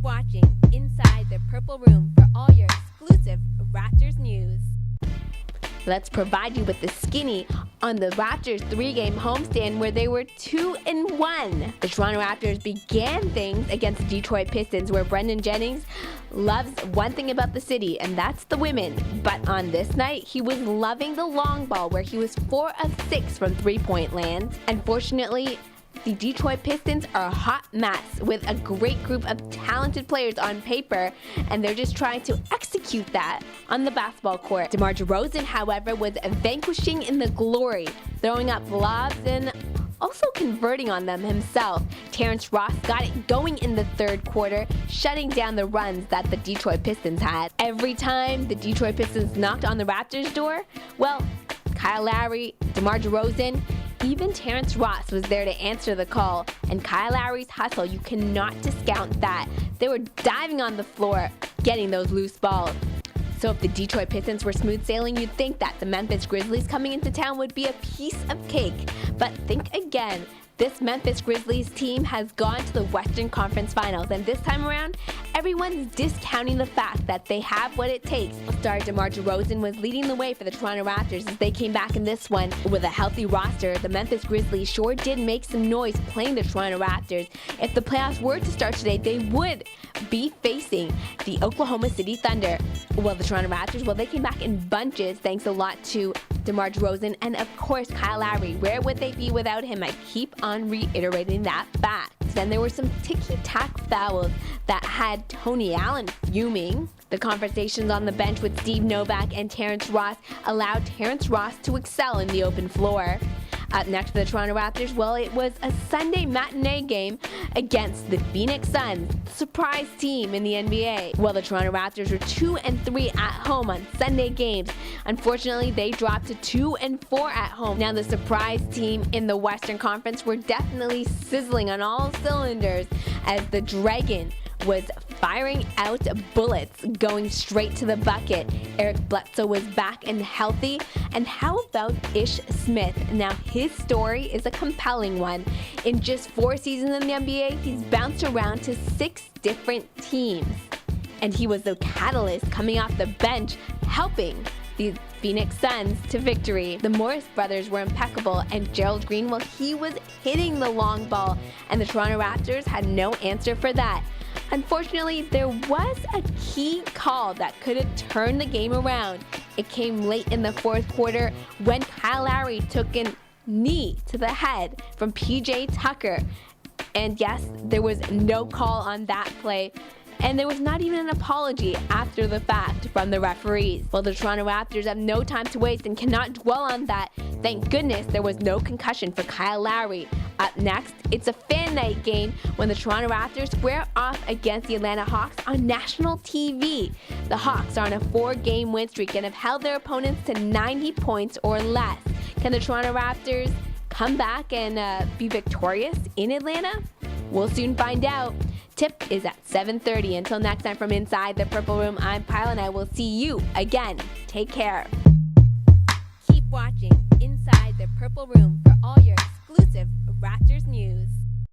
watching Inside the Purple Room for all your exclusive Raptors news. Let's provide you with the skinny on the Raptors' 3-game homestand where they were 2-1. The Toronto Raptors began things against the Detroit Pistons, where Brendan Jennings loves one thing about the city, and that's the women. But on this night, he was loving the long ball, where he was 4 of 6 from three-point land. Unfortunately, the Detroit Pistons are a hot mess with a great group of talented players on paper, and they're just trying to execute that on the basketball court. DeMar DeRozan, however, was vanquishing in the glory, throwing up lobs and also converting on them himself. Terrence Ross got it going in the third quarter, shutting down the runs that the Detroit Pistons had. Every time the Detroit Pistons knocked on the Raptors' door, well, Kyle Lowry, DeMar DeRozan, even Terrence Ross was there to answer the call, and Kyle Lowry's hustle, you cannot discount that. They were diving on the floor, getting those loose balls. So if the Detroit Pistons were smooth sailing, you'd think that the Memphis Grizzlies coming into town would be a piece of cake. But think again. This Memphis Grizzlies team has gone to the Western Conference Finals, and this time around, everyone's discounting the fact that they have what it takes. Star DeMar DeRozan was leading the way for the Toronto Raptors as they came back in this one. With a healthy roster, the Memphis Grizzlies sure did make some noise playing the Toronto Raptors. If the playoffs were to start today, they would be facing the Oklahoma City Thunder. Well, the Toronto Raptors, well, they came back in bunches thanks a lot to DeMar DeRozan and, of course, Kyle Lowry. Where would they be without him? I keep on reiterating that fact. Then there were some ticky-tack fouls that had Tony Allen fuming. The conversations on the bench with Steve Novak and Terrence Ross allowed Terrence Ross to excel in the open floor. Up next for the Toronto Raptors, well, it was a Sunday matinee game against the Phoenix Suns, the surprise team in the NBA. Well, the Toronto Raptors were 2-3 at home on Sunday games. Unfortunately, they dropped to 2-4 at home. Now, the surprise team in the Western Conference were definitely sizzling on all cylinders as the Dragon was firing out bullets, going straight to the bucket. Eric Bledsoe was back and healthy. And how about Ish Smith? Now, his story is a compelling one. In just 4 seasons in the NBA, he's bounced around to 6 different teams. And he was the catalyst coming off the bench, helping the Phoenix Suns to victory. The Morris brothers were impeccable, and Gerald Green, well, he was hitting the long ball, and the Toronto Raptors had no answer for that. Unfortunately, there was a key call that could have turned the game around. It came late in the fourth quarter when Kyle Lowry took a knee to the head from PJ Tucker. And yes, there was no call on that play. And there was not even an apology after the fact from the referees. Well, the Toronto Raptors have no time to waste and cannot dwell on that. Thank goodness there was no concussion for Kyle Lowry. Up next, it's a fan night game when the Toronto Raptors square off against the Atlanta Hawks on national TV. The Hawks are on a 4-game win streak and have held their opponents to 90 points or less. Can the Toronto Raptors come back and be victorious in Atlanta? We'll soon find out. Tip is at 7:30. Until next time from Inside the Purple Room, I'm Pyle, and I will see you again. Take care. Keep watching Inside the Purple Room for all your exclusive Raptors news.